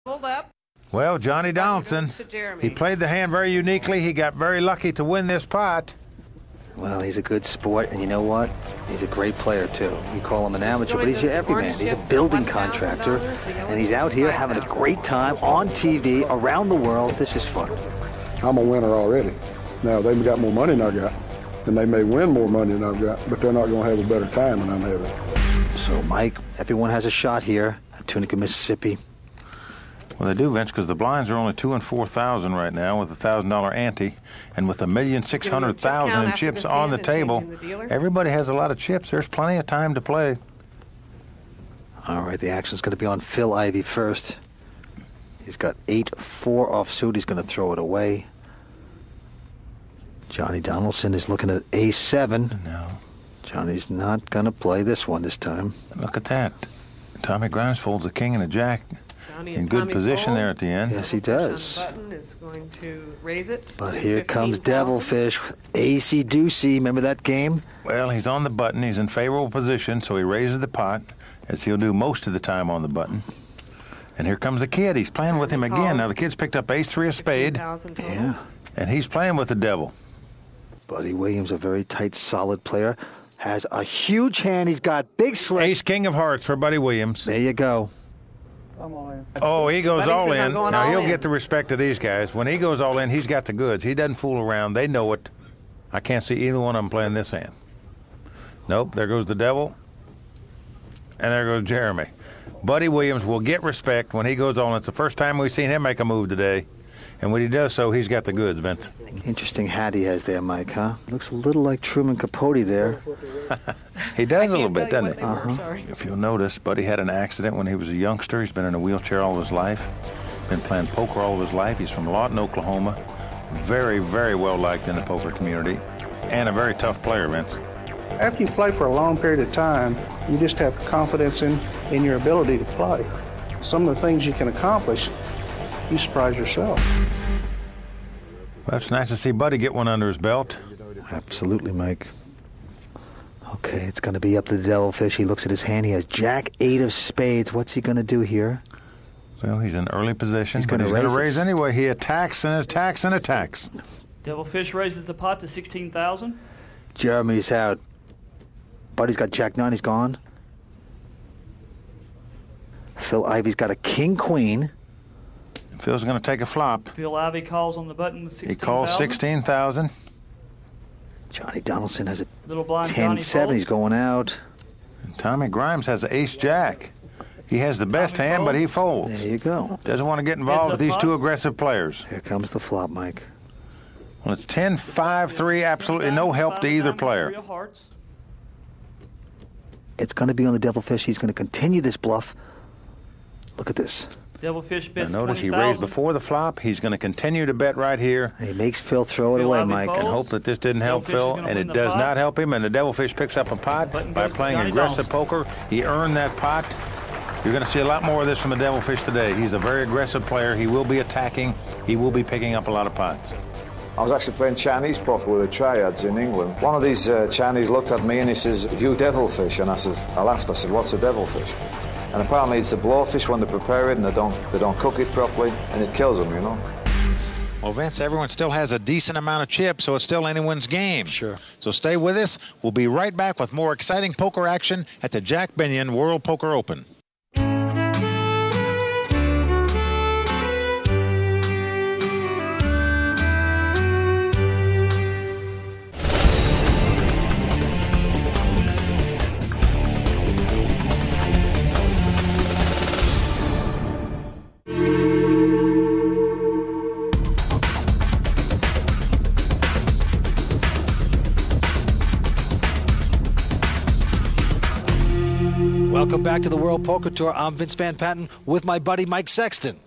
Hold up. Well, Johnny Donaldson, he played the hand very uniquely. He got very lucky to win this pot. Well, he's a good sport, and you know what? He's a great player, too. You call him an amateur, but he's your everyman. He's a building contractor, and he's out here having a great time on TV around the world. This is fun. I'm a winner already. Now, they've got more money than I got, and they may win more money than I've got, but they're not going to have a better time than I'm having. So, Mike, everyone has a shot here at Tunica, Mississippi. Well, they do, Vince, because the blinds are only 2,000 and 4,000 right now with a $1,000 ante, and with 1,600,000 in chips on the table, everybody has a lot of chips. There's plenty of time to play. All right, the action's going to be on Phil Ivey first. He's got 8-4 offsuit. He's going to throw it away. Johnny Donaldson is looking at A7. No. Johnny's not going to play this one this time. Look at that. Tommy Grimes folds a king and a jack. In good position there at the end. Yes, he does. Button is going to raise it. But here comes Devilfish with Acey Deucey. Remember that game? Well, he's on the button. He's in favorable position, so he raises the pot, as he'll do most of the time on the button. And here comes the kid. He's playing with him again. Now, the kid's picked up ace-3 of spade. Yeah. And he's playing with the devil. Buddy Williams, a very tight, solid player. Has a huge hand. He's got big slick. Ace-king of hearts for Buddy Williams. There you go. Oh, he goes all in. Now, he'll in. get the respect of these guys. When he goes all in, he's got the goods. He doesn't fool around. They know it. I can't see either one of them playing this hand. Nope, there goes the devil. And there goes Jeremy. Buddy Williams will get respect when he goes all in. It's the first time we've seen him make a move today. And when he does so, he's got the goods, Vince. Interesting hat he has there, Mike, huh? Looks a little like Truman Capote there. He does a little bit, doesn't he? Sorry. If you'll notice, Buddy had an accident when he was a youngster. He's been in a wheelchair all of his life. Been playing poker all of his life. He's from Lawton, Oklahoma. Very, very well liked in the poker community. And a very tough player, Vince. After you play for a long period of time, you just have confidence in your ability to play. Some of the things you can accomplish, you surprise yourself. Well, it's nice to see Buddy get one under his belt. Absolutely, Mike. Okay, it's going to be up to the Devilfish. He looks at his hand. He has Jack-8 of spades. What's he going to do here? Well, he's in early position, He's going to raise anyway. He attacks and attacks and attacks. Devilfish raises the pot to 16,000. Jeremy's out. Buddy's got Jack-9. He's gone. Phil Ivey's got a king-queen. Phil's going to take a flop. Phil Ivey calls on the button with 16,000. He calls 16,000. Johnny Donaldson has a Little blind 10-7. He's going out. And Tommy Grimes has an ace-jack. He has the best Tommy hand, folds. but he folds. There you go. Doesn't want to get involved with these two aggressive players. Here comes the flop, Mike. Well, it's 10-5-3, absolutely no help to either player. It's going to be on the Devilfish. He's going to continue this bluff. Look at this. Devilfish bets Now notice he 20,000. raised before the flop. He's going to continue to bet right here. And he makes Phil throw it Phil away, Ivey Mike. folds. And hope that this didn't help Devilfish Phil, is gonna and win it the does pot. not help him, and the Devilfish picks up a pot Button by goes to playing Johnny aggressive Donaldson. poker. He earned that pot. You're going to see a lot more of this from the Devilfish today. He's a very aggressive player. He will be attacking. He will be picking up a lot of pots. I was actually playing Chinese poker with the triads in England. One of these Chinese looked at me and he says, "You devilfish," and I laughed. I said, "What's a devilfish?" And apparently it's a blowfish when they prepare it and they don't cook it properly, and it kills them, you know. Well, Vince, everyone still has a decent amount of chips, so it's still anyone's game. Sure. So stay with us. We'll be right back with more exciting poker action at the Jack Binion World Poker Open. Welcome back to the World Poker Tour. I'm Vince Van Patten with my buddy Mike Sexton.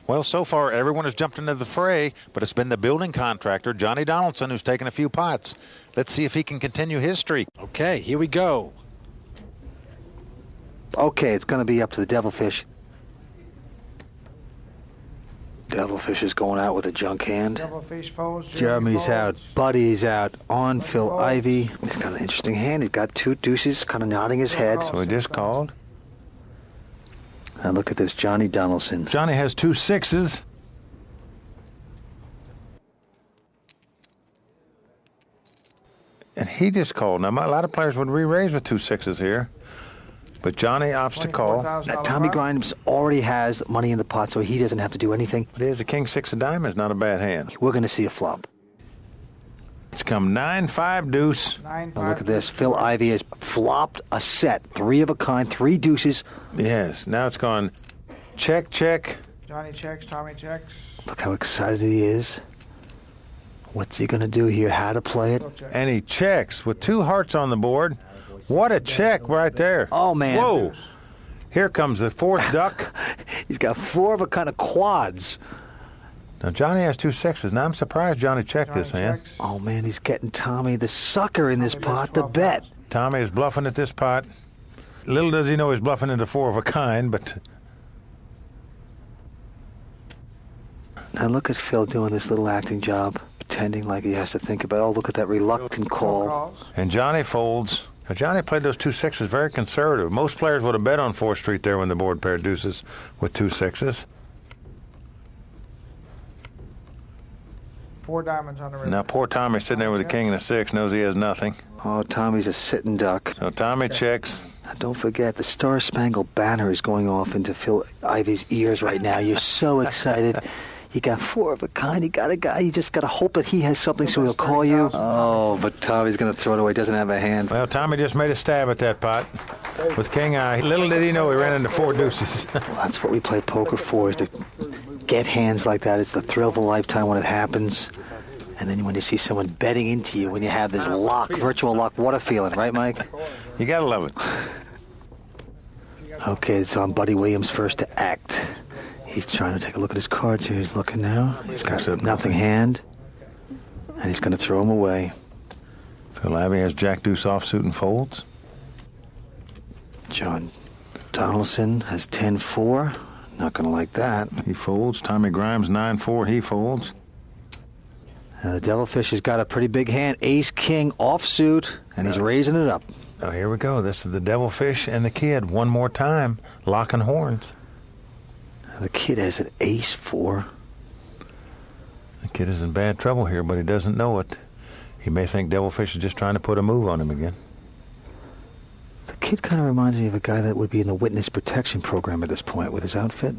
Well, so far, everyone has jumped into the fray, but it's been the building contractor, Johnny Donaldson, who's taken a few pots. Let's see if he can continue his streak. Okay, here we go. Okay, it's going to be up to the Devilfish. Devilfish is going out with a junk hand. Devilfish folds. Jeremy's out. Buddy's out. On Phil Ivey. He's got an interesting hand. He's got two deuces, kind of nodding his head. So he just called. And look at this, Johnny Donaldson. Johnny has 2 6s. And he just called. Now, a lot of players would re-raise with 2 6s here. But Johnny opts to call. Now, Tommy Grimes already has money in the pot, so he doesn't have to do anything. But he has a king 6 of diamonds, not a bad hand. We're going to see a flop. It's come 9-5 deuce. Now look at this. Phil Ivey has flopped a set. 3 of a kind, 3 deuces. Yes, now it's gone check, check. Johnny checks, Tommy checks. Look how excited he is. What's he going to do here? How to play it? And he checks with 2 hearts on the board. What a check right there. Oh, man. Whoa. Here comes the 4th duck. He's got 4 of a kind of quads. Now, Johnny has 2 6s. Now, I'm surprised Johnny checked this hand. Oh, man, he's getting Tommy, the sucker in this pot, to bet. Tommy is bluffing at this pot. Little does he know he's bluffing into 4 of a kind, but... Now, look at Phil doing this little acting job, pretending like he has to think about, oh, look at that reluctant call. And Johnny folds. Now, Johnny played those 2 6s very conservative. Most players would have bet on 4th Street there when the board paired deuces with 2 6s. 4 diamonds on the river. Now, poor Tommy's sitting there with a king and a 6, knows he has nothing. Oh, Tommy's a sitting duck. So Tommy checks. Now, don't forget, the Star Spangled Banner is going off into Phil Ivey's ears right now. You're so excited. You got 4 of a kind. You got a guy. You just got to hope that he has something so he'll call you. Oh, but Tommy's going to throw it away. Doesn't have a hand. Well, Tommy just made a stab at that pot with king eye. Little did he know he ran into 4 deuces. Well, that's what we play poker for, is to get hands like that. It's the thrill of a lifetime when it happens. And then when you see someone betting into you, when you have this lock, virtual lock, what a feeling, right, Mike? You got to love it. Okay, it's on Buddy Williams first to act. He's trying to take a look at his cards here. He's looking now. He's got nothing hand. And he's going to throw them away. Phil Ivey has Jack deuce offsuit and folds. John Donaldson has 10-4. Not going to like that. He folds. Tommy Grimes 9-4. He folds. The Devilfish has got a pretty big hand. Ace-King offsuit. And he's raising it up. Oh, here we go. This is the Devilfish and the Kid. One more time. Locking horns. The Kid has an ace-4. The Kid is in bad trouble here, but he doesn't know it. He may think Devilfish is just trying to put a move on him again. The Kid kind of reminds me of a guy that would be in the witness protection program at this point with his outfit.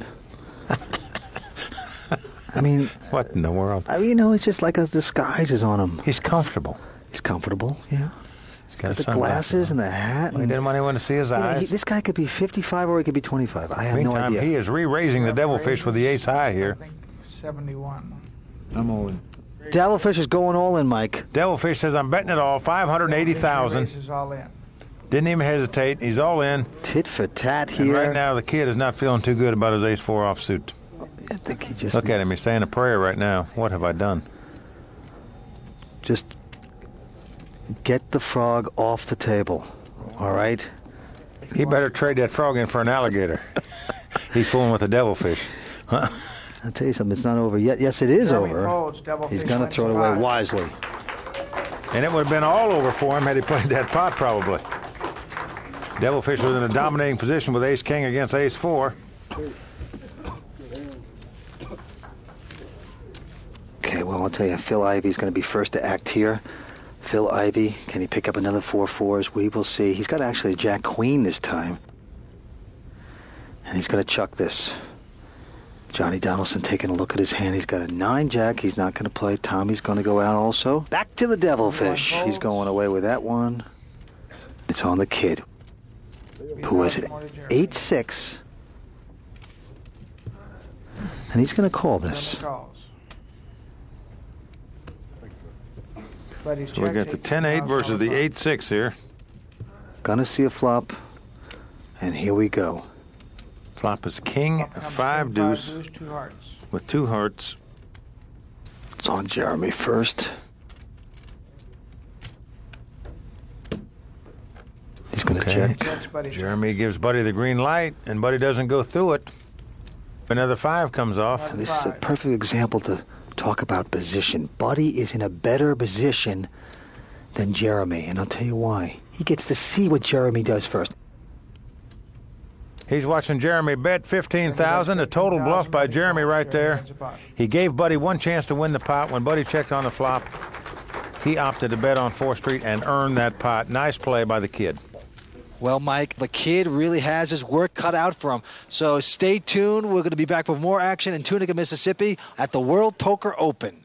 I mean... What in the world? I mean, you know, it's just like a disguise is on him. He's comfortable. He's comfortable, yeah. He's got the glasses and the hat. Well, he didn't want anyone to see his eyes. This guy could be 55 or he could be 25. I have no idea. He is re-raising the Devilfish with the ace high here. I think 71. I'm all in. Devilfish is going all in, Mike. Devilfish says, I'm betting it all, 580,000. Is all in. Didn't even hesitate. He's all in. Tit for tat And here. right now, the Kid is not feeling too good about his ace-4 offsuit. I think he just... Look at him. He's saying a prayer right now. What have I done? Just get the frog off the table, all right? He better trade that frog in for an alligator. He's fooling with the Devilfish. Huh? I'll tell you something. It's not over yet. Yes, it is Jeremy over. folds, Devilfish He's going to wins throw it the away pot. wisely. And it would have been all over for him had he played that pot, probably. Devilfish was in a dominating position with ace-king against ace-4. Okay, well, I'll tell you, Phil Ivey's going to be first to act here. Phil Ivey, can he pick up another 4-4s? We will see. He's got actually a jack-queen this time. And he's going to chuck this. Johnny Donaldson taking a look at his hand. He's got a 9-jack. He's not going to play. Tommy's going to go out also. Back to the Devilfish. He's going away with that one. It's on the Kid, who was at 8-6. And he's going to call this. So we got the 10-8 versus the 8-6 here. Gonna see a flop. And here we go. Flop is king, 5 deuce with 2 hearts. It's on Jeremy first. He's gonna check. Jeremy gives Buddy the green light, and Buddy doesn't go through it. Another 5 comes off. And this is a perfect example to talk about position. Buddy is in a better position than Jeremy, and I'll tell you why. He gets to see what Jeremy does first. He's watching Jeremy bet 15,000. A total bluff by Jeremy right there. He gave Buddy one chance to win the pot. When Buddy checked on the flop, he opted to bet on 4th Street and earned that pot. Nice play by the kid. Well, Mike, the kid really has his work cut out for him. So stay tuned. We're going to be back with more action in Tunica, Mississippi at the World Poker Open.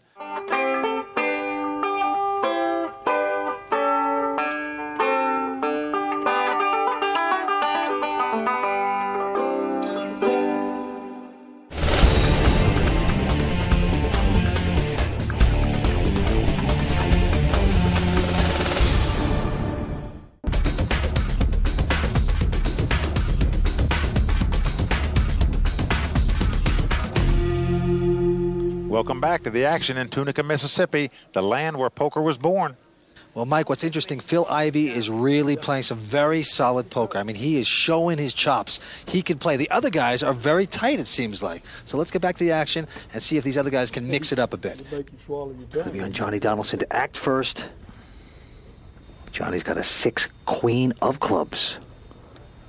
Welcome back to the action in Tunica, Mississippi, the land where poker was born. Well, Mike, what's interesting, Phil Ivey is really playing some very solid poker. I mean, he is showing his chops. He can play. The other guys are very tight, it seems like. So let's get back to the action and see if these other guys can mix it up a bit. It's going to be on Johnny Donaldson to act first. Johnny's got a 6 queen of clubs.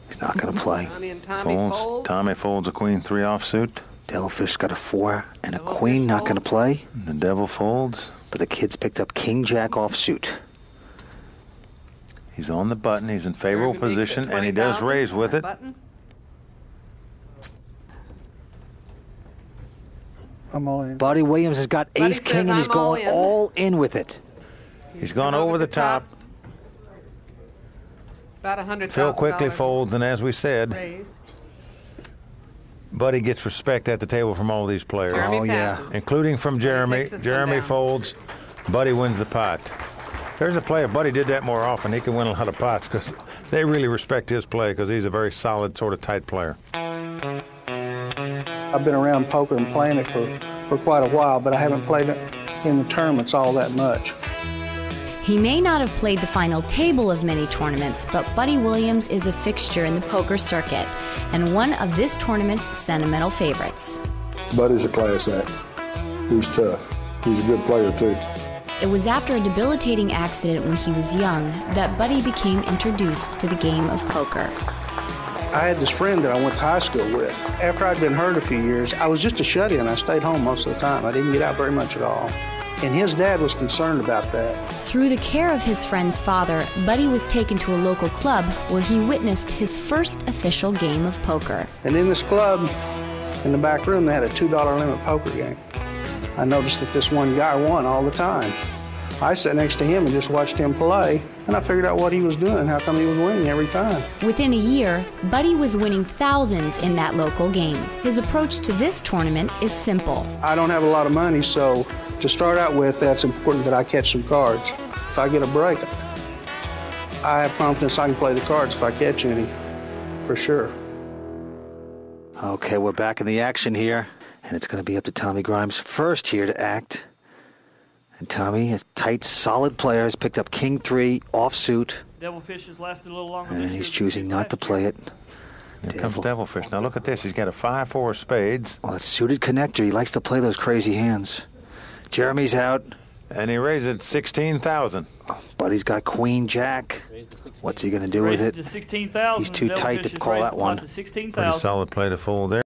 He's not going to play. Johnny and Tommy fold. Tommy folds a queen 3 offsuit. Devilfish got a 4 and a queen, not going to play. The devil folds. But the kid's picked up king jack offsuit. He's on the button. He's in favorable position, and he does raise with it. I'm all in. Buddy Williams has got Buddy ace king, says and he's I'm going all in with it. He's gone over the top. About $100,000. Phil quickly folds, and as we said, Raise. Buddy gets respect at the table from all these players. Jeremy Oh, yeah. passes. Including from Jeremy. takes this one Jeremy down. folds. Buddy wins the pot. There's a play. If Buddy did that more often, he could win a lot of pots because they really respect his play because he's a very solid, sort of tight player. I've been around poker and playing it for quite a while, but I haven't played it in the tournaments all that much. He may not have played the final table of many tournaments, but Buddy Williams is a fixture in the poker circuit and one of this tournament's sentimental favorites. Buddy's a class act. He's tough. He's a good player, too. It was after a debilitating accident when he was young that Buddy became introduced to the game of poker. I had this friend that I went to high school with. After I'd been hurt a few years, I was just a shut-in. I stayed home most of the time. I didn't get out very much at all. And his dad was concerned about that. Through the care of his friend's father, Buddy was taken to a local club where he witnessed his first official game of poker. And in this club, in the back room, they had a $2 limit poker game. I noticed that this one guy won all the time. I sat next to him and just watched him play, and I figured out what he was doing, how come he was winning every time. Within a year, Buddy was winning thousands in that local game. His approach to this tournament is simple. I don't have a lot of money, so to start out with, that's important that I catch some cards. If I get a break, I have confidence I can play the cards if I catch any, for sure. Okay, we're back in the action here, and it's going to be up to Tommy Grimes first here to act. And Tommy, a tight, solid player, has picked up king 3 offsuit, Devilfish has lasted a little longer. and this he's year choosing than not to last play year. it. Here comes Devilfish. Now look at this. He's got a 5-4 spades. Well, a suited connector. He likes to play those crazy hands. Jeremy's out. And he raised it 16,000. Buddy's got queen jack. What's he going to do with Raised it? to 16,000. He's too tight to Devilfish has call raised that the pot one. to 16,000. Pretty solid play to fold there.